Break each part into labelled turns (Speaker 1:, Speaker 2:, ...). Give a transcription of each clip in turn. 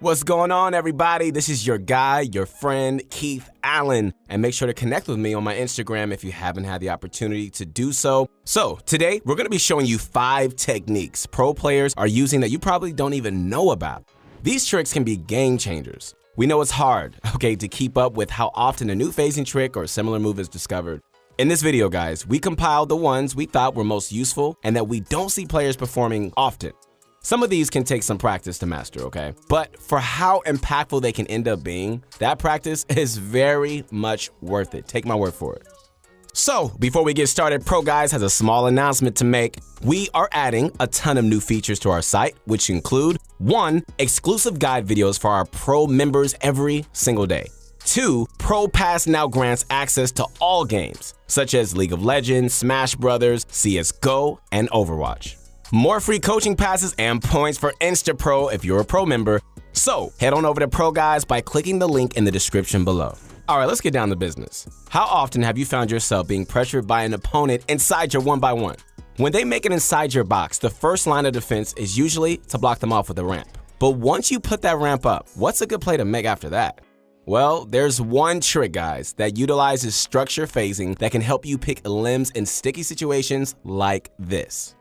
Speaker 1: What's going on, everybody? This is your guy, your friend, Keith Allen. And make sure to connect with me on my Instagram if you haven't had the opportunity to do so. So today, we're going to be showing you 5 techniques pro players are using that you probably don't even know about. These tricks can be game changers. We know it's hard, to keep up with how often a new phasing trick or similar move is discovered. In this video, guys, we compiled the ones we thought were most useful and that we don't see players performing often. Some of these can take some practice to master, But for how impactful they can end up being, that practice is very much worth it. Take my word for it. So, before we get started, ProGuides has a small announcement to make. We are adding a ton of new features to our site, which include 1. Exclusive guide videos for our Pro members every single day. 2. Pro Pass now grants access to all games, such as League of Legends, Smash Brothers, CSGO, and Overwatch. More free coaching passes and points for InstaPro if you're a Pro member. So head on over to ProGuides by clicking the link in the description below. All right, let's get down to business. How often have you found yourself being pressured by an opponent inside your 1x1? When they make it inside your box, the first line of defense is usually to block them off with a ramp. But once you put that ramp up, what's a good play to make after that? Well, there's one trick, guys, that utilizes structure phasing that can help you pick limbs in sticky situations like this.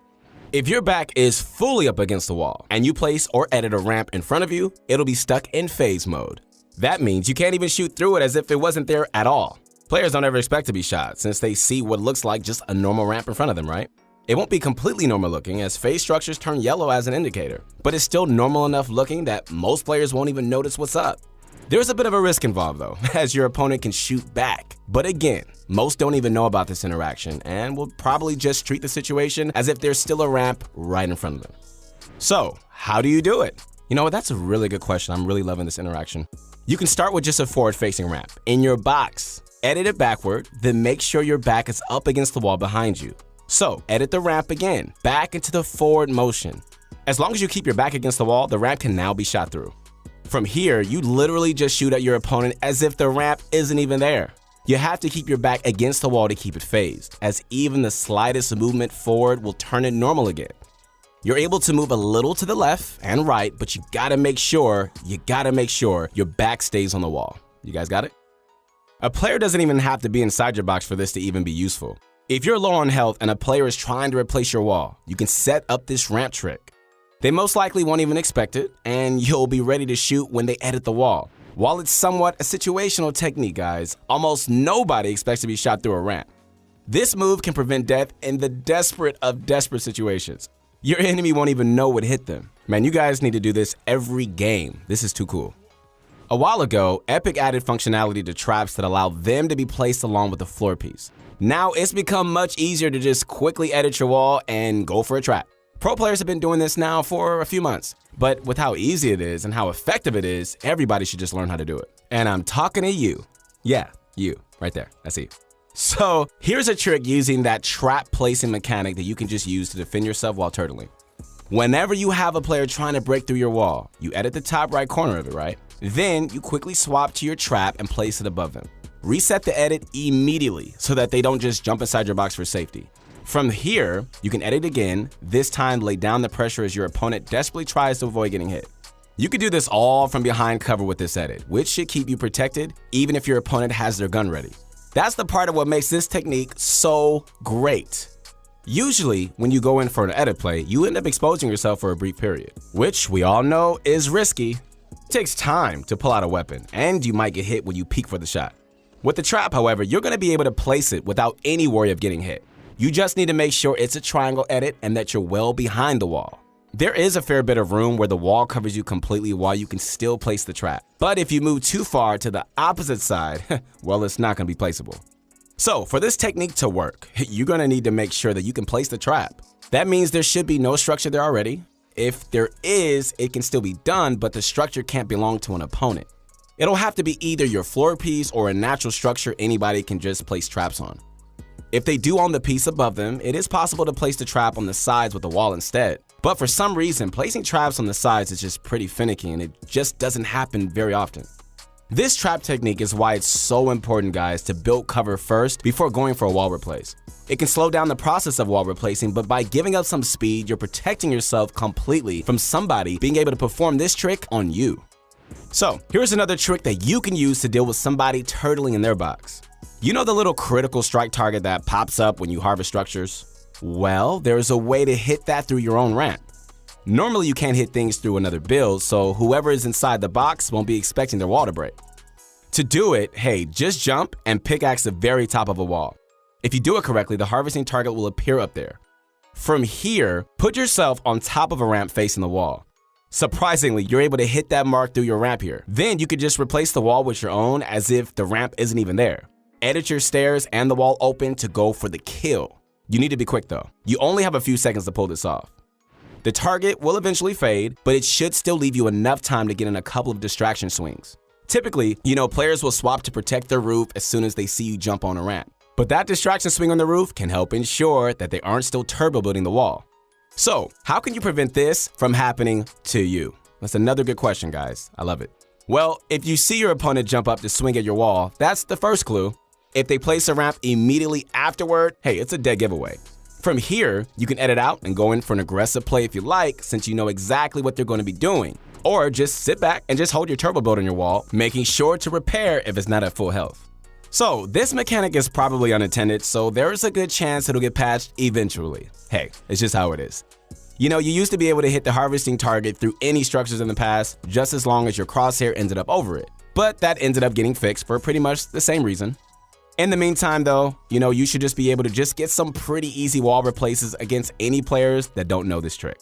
Speaker 1: If your back is fully up against the wall and you place or edit a ramp in front of you, it'll be stuck in phase mode. That means you can't even shoot through it as if it wasn't there at all. Players don't ever expect to be shot since they see what looks like just a normal ramp in front of them, right? It won't be completely normal looking as phase structures turn yellow as an indicator, but it's still normal enough looking that most players won't even notice what's up. There's a bit of a risk involved though, as your opponent can shoot back. But again, most don't even know about this interaction and will probably just treat the situation as if there's still a ramp right in front of them. So, how do you do it? You know what, that's a really good question. I'm really loving this interaction. You can start with just a forward-facing ramp in your box. Edit it backward, then make sure your back is up against the wall behind you. So, edit the ramp again, back into the forward motion. As long as you keep your back against the wall, the ramp can now be shot through. From here, you literally just shoot at your opponent as if the ramp isn't even there. You have to keep your back against the wall to keep it phased, as even the slightest movement forward will turn it normal again. You're able to move a little to the left and right, but you gotta make sure your back stays on the wall. You guys got it? A player doesn't even have to be inside your box for this to even be useful. If you're low on health and a player is trying to replace your wall, you can set up this ramp trick. They most likely won't even expect it, and you'll be ready to shoot when they edit the wall. While it's somewhat a situational technique, guys, almost nobody expects to be shot through a ramp. This move can prevent death in the desperate of desperate situations. Your enemy won't even know what hit them. Man, you guys need to do this every game. This is too cool. A while ago, Epic added functionality to traps that allow them to be placed along with the floor piece. Now it's become much easier to just quickly edit your wall and go for a trap. Pro players have been doing this now for a few months, but with how easy it is and how effective it is, everybody should just learn how to do it. And I'm talking to you. Yeah, you, right there, I see. So here's a trick using that trap placing mechanic that you can just use to defend yourself while turtling. Whenever you have a player trying to break through your wall, you edit the top right corner of it, right? Then you quickly swap to your trap and place it above them. Reset the edit immediately so that they don't just jump inside your box for safety. From here, you can edit again, this time lay down the pressure as your opponent desperately tries to avoid getting hit. You can do this all from behind cover with this edit, which should keep you protected even if your opponent has their gun ready. That's the part of what makes this technique so great. Usually, when you go in for an edit play, you end up exposing yourself for a brief period, which we all know is risky. It takes time to pull out a weapon, and you might get hit when you peek for the shot. With the trap, however, you're going to be able to place it without any worry of getting hit. You just need to make sure it's a triangle edit and that you're well behind the wall. There is a fair bit of room where the wall covers you completely while you can still place the trap. But if you move too far to the opposite side, well, it's not going to be placeable. So for this technique to work, you're going to need to make sure that you can place the trap. That means there should be no structure there already. If there is, it can still be done, but the structure can't belong to an opponent. It'll have to be either your floor piece or a natural structure anybody can just place traps on. If they do own the piece above them, it is possible to place the trap on the sides with the wall instead. But for some reason, placing traps on the sides is just pretty finicky and it just doesn't happen very often. This trap technique is why it's so important, guys, to build cover first before going for a wall replace. It can slow down the process of wall replacing, but by giving up some speed, you're protecting yourself completely from somebody being able to perform this trick on you. So here's another trick that you can use to deal with somebody turtling in their box. You know the little critical strike target that pops up when you harvest structures? Well, there's a way to hit that through your own ramp. Normally you can't hit things through another build, so whoever is inside the box won't be expecting their wall to break. To do it, hey, just jump and pickaxe the very top of a wall. If you do it correctly, the harvesting target will appear up there. From here, put yourself on top of a ramp facing the wall. Surprisingly, you're able to hit that mark through your ramp here. Then you could just replace the wall with your own as if the ramp isn't even there. Edit your stairs and the wall open to go for the kill. You need to be quick though. You only have a few seconds to pull this off. The target will eventually fade, but it should still leave you enough time to get in a couple of distraction swings. Typically, players will swap to protect their roof as soon as they see you jump on a ramp. But that distraction swing on the roof can help ensure that they aren't still turbo building the wall. So, how can you prevent this from happening to you? That's another good question, guys. I love it. Well, if you see your opponent jump up to swing at your wall, that's the first clue. If they place a ramp immediately afterward, hey, it's a dead giveaway. From here, you can edit out and go in for an aggressive play if you like, since you know exactly what they're going to be doing. Or just sit back and just hold your turbo build on your wall, making sure to repair if it's not at full health. So this mechanic is probably unintended, so there's a good chance it'll get patched eventually. Hey, it's just how it is. You used to be able to hit the harvesting target through any structures in the past, just as long as your crosshair ended up over it. But that ended up getting fixed for pretty much the same reason. In the meantime though, you should just be able to just get some pretty easy wall replaces against any players that don't know this trick.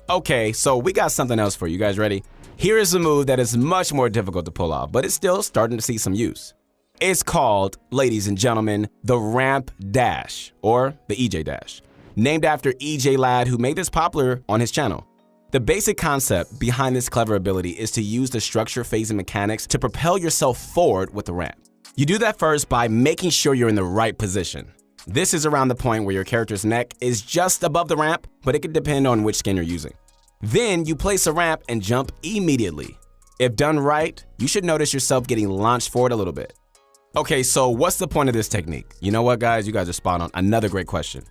Speaker 1: Okay, so we got something else for you guys. Ready? Here is a move that is much more difficult to pull off, but it's still starting to see some use. It's called, ladies and gentlemen, the ramp dash, or the EJ dash, named after EJ Ladd, who made this popular on his channel. The basic concept behind this clever ability is to use the structure phasing mechanics to propel yourself forward with the ramp. You do that first by making sure you're in the right position. This is around the point where your character's neck is just above the ramp, but it could depend on which skin you're using. Then you place a ramp and jump immediately. If done right, you should notice yourself getting launched forward a little bit. Okay, so what's the point of this technique? You know what, guys? You guys are spot on. Another great question.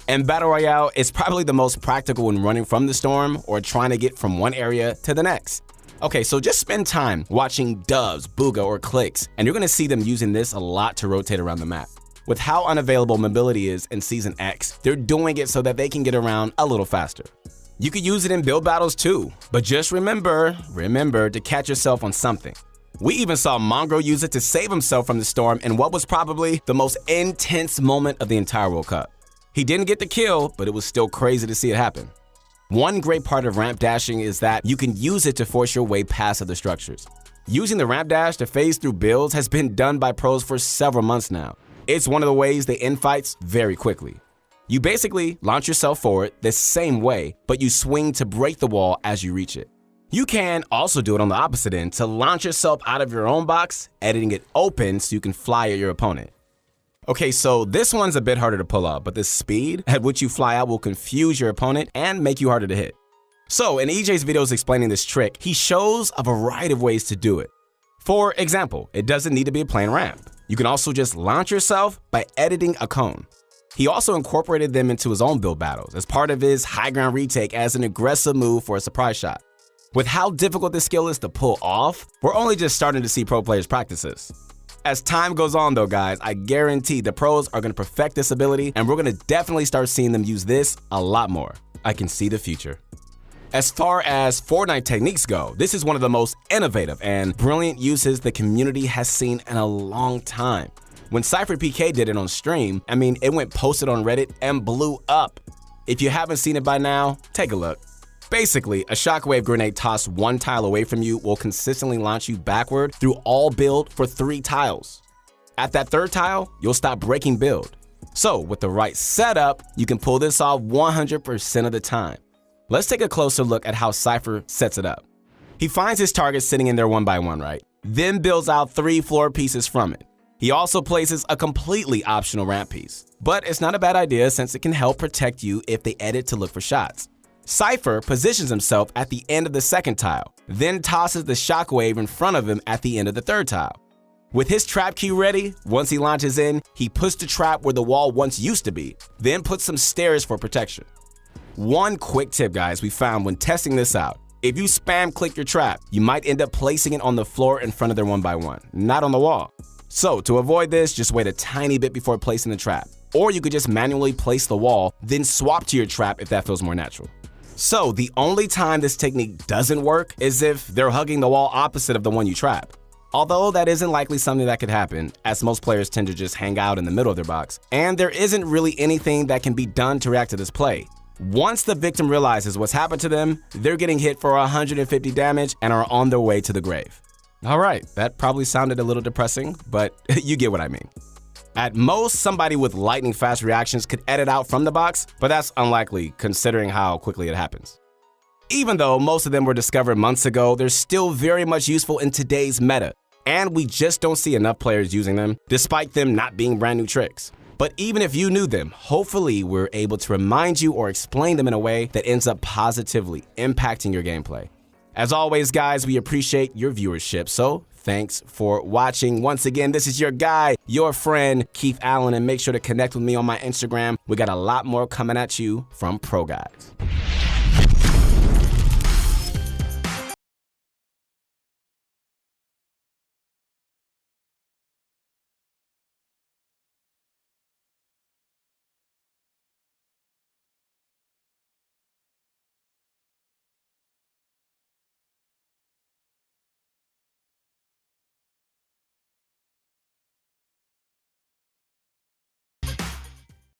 Speaker 1: In Battle Royale, it's probably the most practical when running from the storm or trying to get from one area to the next. Okay, so just spend time watching Doves, Booga, or Clicks, and you're gonna see them using this a lot to rotate around the map. With how unavailable mobility is in Season X, they're doing it so that they can get around a little faster. You could use it in build battles too, but just remember to catch yourself on something. We even saw Mongrel use it to save himself from the storm in what was probably the most intense moment of the entire World Cup. He didn't get the kill, but it was still crazy to see it happen. One great part of ramp dashing is that you can use it to force your way past other structures. Using the ramp dash to phase through builds has been done by pros for several months now. It's one of the ways they end fights very quickly. You basically launch yourself forward the same way, but you swing to break the wall as you reach it. You can also do it on the opposite end to launch yourself out of your own box, editing it open so you can fly at your opponent. Okay, so this one's a bit harder to pull off, but the speed at which you fly out will confuse your opponent and make you harder to hit. So in EJ's videos explaining this trick, he shows a variety of ways to do it. For example, it doesn't need to be a plain ramp. You can also just launch yourself by editing a cone. He also incorporated them into his own build battles as part of his high ground retake as an aggressive move for a surprise shot. With how difficult this skill is to pull off, we're only just starting to see pro players practice this. As time goes on though, guys, I guarantee the pros are going to perfect this ability and we're going to definitely start seeing them use this a lot more. I can see the future. As far as Fortnite techniques go, this is one of the most innovative and brilliant uses the community has seen in a long time. When Cypher PK did it on stream, it went posted on Reddit and blew up. If you haven't seen it by now, take a look. Basically, a shockwave grenade tossed one tile away from you will consistently launch you backward through all build for 3 tiles. At that 3rd tile, you'll stop breaking build. So with the right setup, you can pull this off 100% of the time. Let's take a closer look at how Cypher sets it up. He finds his target sitting in there one by one, right? Then builds out 3 floor pieces from it. He also places a completely optional ramp piece, but it's not a bad idea since it can help protect you if they edit to look for shots. Cypher positions himself at the end of the 2nd tile, then tosses the shockwave in front of him at the end of the 3rd tile. With his trap key ready, once he launches in, he puts the trap where the wall once used to be, then puts some stairs for protection. One quick tip, guys, we found when testing this out. If you spam click your trap, you might end up placing it on the floor in front of their 1x1, not on the wall. So to avoid this, just wait a tiny bit before placing the trap. Or you could just manually place the wall, then swap to your trap if that feels more natural. So the only time this technique doesn't work is if they're hugging the wall opposite of the one you trap. Although that isn't likely something that could happen, as most players tend to just hang out in the middle of their box, and there isn't really anything that can be done to react to this play. Once the victim realizes what's happened to them, they're getting hit for 150 damage and are on their way to the grave. Alright, that probably sounded a little depressing, but you get what I mean. At most, somebody with lightning fast reactions could edit out from the box, but that's unlikely considering how quickly it happens. Even though most of them were discovered months ago, they're still very much useful in today's meta, and we just don't see enough players using them, despite them not being brand new tricks. But even if you knew them, hopefully we're able to remind you or explain them in a way that ends up positively impacting your gameplay. As always, guys, we appreciate your viewership, so thanks for watching. Once again, this is your guy, your friend, Keith Allen, and make sure to connect with me on my Instagram. We got a lot more coming at you from ProGuides.